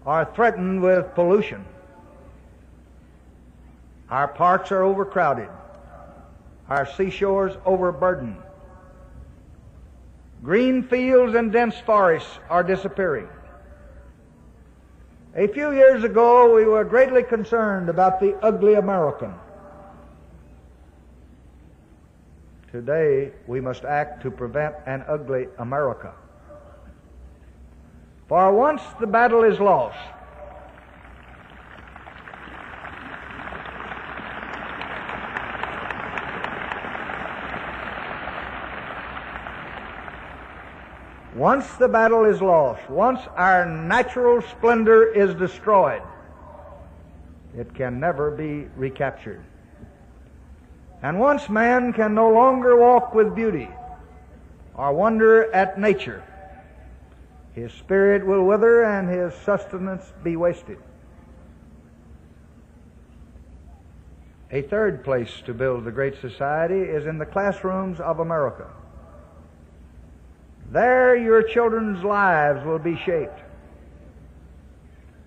are threatened with pollution. Our parks are overcrowded. Our seashores overburdened. Green fields and dense forests are disappearing. A few years ago, we were greatly concerned about the ugly American. Today, we must act to prevent an ugly America. For once the battle is lost, once the battle is lost, once our natural splendor is destroyed, it can never be recaptured. And once man can no longer walk with beauty or wonder at nature, his spirit will wither and his sustenance be wasted. A third place to build the great society is in the classrooms of America. There your children's lives will be shaped.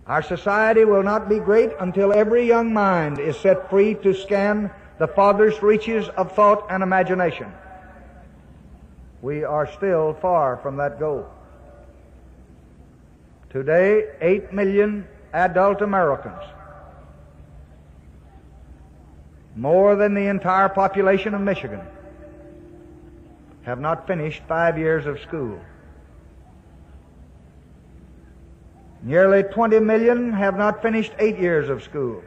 Our society will not be great until every young mind is set free to scan the farthest reaches of thought and imagination. We are still far from that goal. Today, 8 million adult Americans, more than the entire population of Michigan, have not finished 5 years of school. Nearly 20 million have not finished 8 years of school.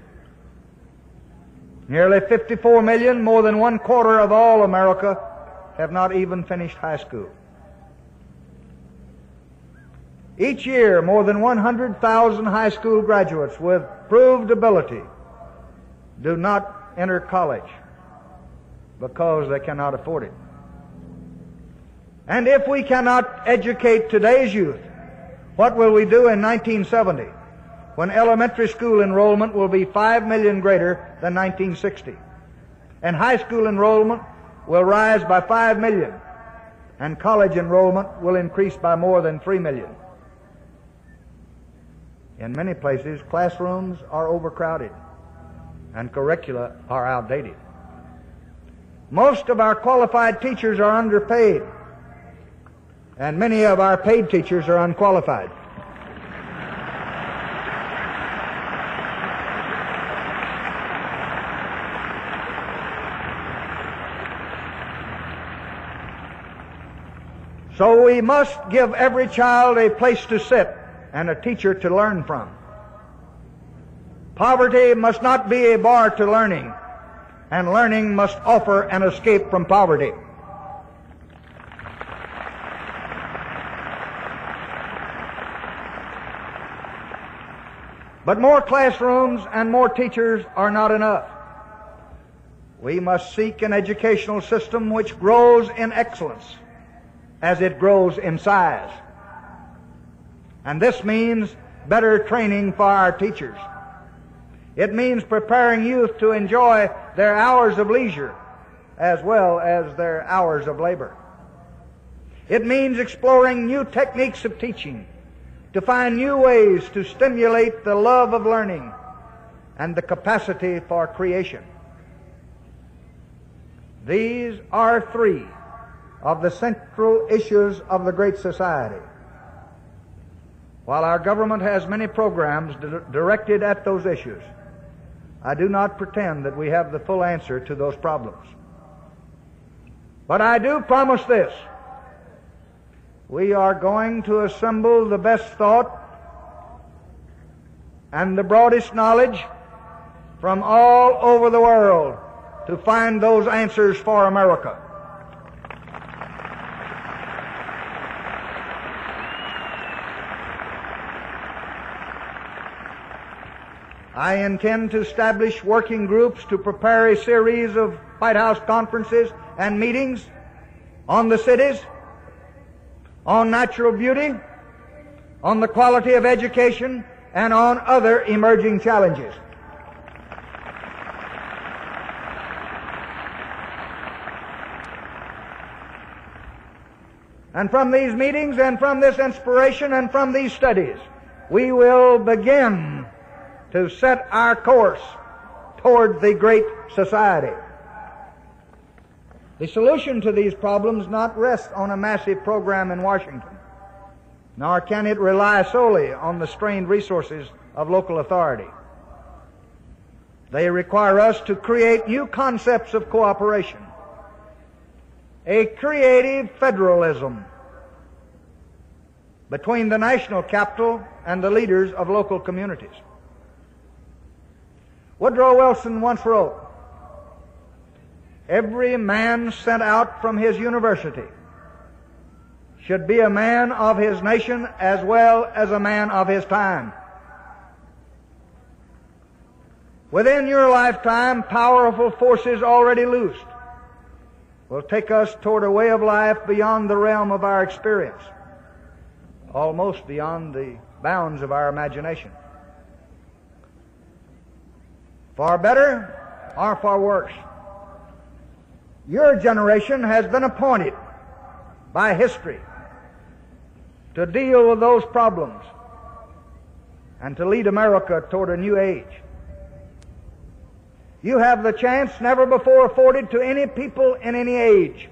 Nearly 54 million, more than 1/4 of all America, have not even finished high school. Each year, more than 100,000 high school graduates with proved ability do not enter college because they cannot afford it. And if we cannot educate today's youth, what will we do in 1970, when elementary school enrollment will be 5 million greater than 1960, and high school enrollment will rise by 5 million, and college enrollment will increase by more than 3 million? In many places, classrooms are overcrowded and curricula are outdated. Most of our qualified teachers are underpaid, and many of our paid teachers are unqualified. So we must give every child a place to sit and a teacher to learn from. Poverty must not be a bar to learning, and learning must offer an escape from poverty. But more classrooms and more teachers are not enough. We must seek an educational system which grows in excellence as it grows in size. And this means better training for our teachers. It means preparing youth to enjoy their hours of leisure as well as their hours of labor. It means exploring new techniques of teaching, to find new ways to stimulate the love of learning and the capacity for creation. These are 3 of the central issues of the Great Society. While our government has many programs directed at those issues, I do not pretend that we have the full answer to those problems. But I do promise this: we are going to assemble the best thought and the broadest knowledge from all over the world to find those answers for America. I intend to establish working groups to prepare a series of White House conferences and meetings on the cities, on natural beauty, on the quality of education, and on other emerging challenges. And from these meetings and from this inspiration and from these studies, we will begin to set our course toward the great society. The solution to these problems not rest on a massive program in Washington, nor can it rely solely on the strained resources of local authority. They require us to create new concepts of cooperation, a creative federalism between the national capital and the leaders of local communities. Woodrow Wilson once wrote, "Every man sent out from his university should be a man of his nation as well as a man of his time." Within your lifetime, powerful forces already loosed will take us toward a way of life beyond the realm of our experience, almost beyond the bounds of our imagination. For better or for worse, your generation has been appointed by history to deal with those problems and to lead America toward a new age. You have the chance never before afforded to any people in any age.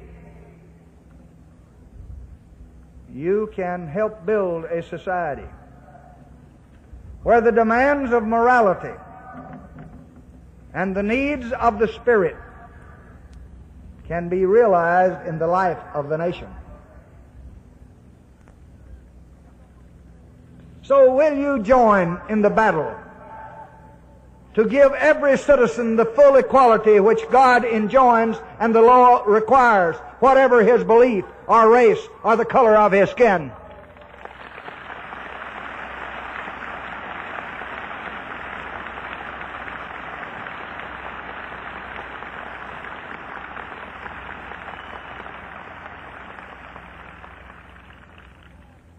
You can help build a society where the demands of morality and the needs of the spirit can be realized in the life of the nation. So will you join in the battle to give every citizen the full equality which God enjoins and the law requires, whatever his belief or race or the color of his skin?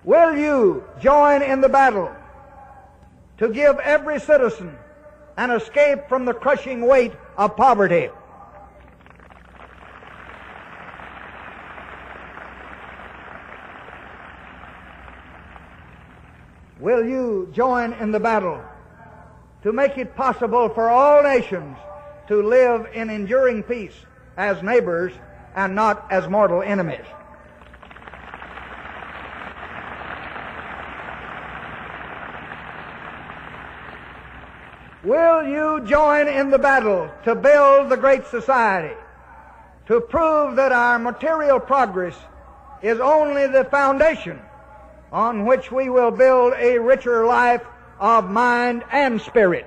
Will you join in the battle to give every citizen an escape from the crushing weight of poverty? Will you join in the battle to make it possible for all nations to live in enduring peace as neighbors and not as mortal enemies? Will you join in the battle to build the great society, to prove that our material progress is only the foundation on which we will build a richer life of mind and spirit?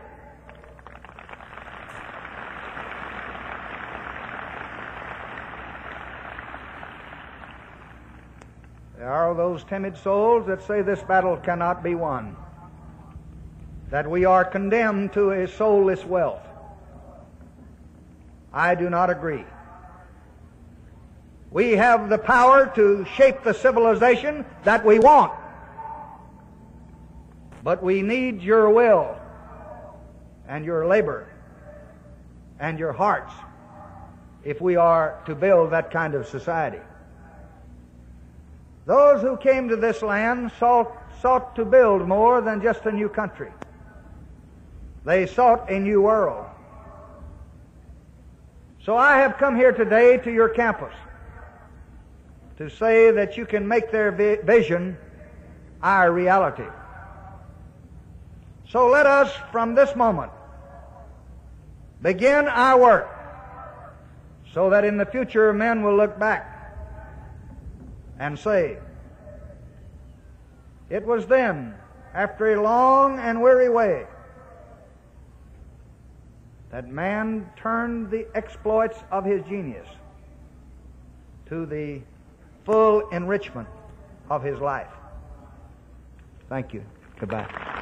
There are those timid souls that say this battle cannot be won, that we are condemned to a soulless wealth. I do not agree. We have the power to shape the civilization that we want, but we need your will and your labor and your hearts if we are to build that kind of society. Those who came to this land sought to build more than just a new country. They sought a new world. So I have come here today to your campus to say that you can make their vision our reality. So let us, from this moment, begin our work so that in the future men will look back and say, it was then, after a long and weary way, that man turned the exploits of his genius to the full enrichment of his life. Thank you. Goodbye.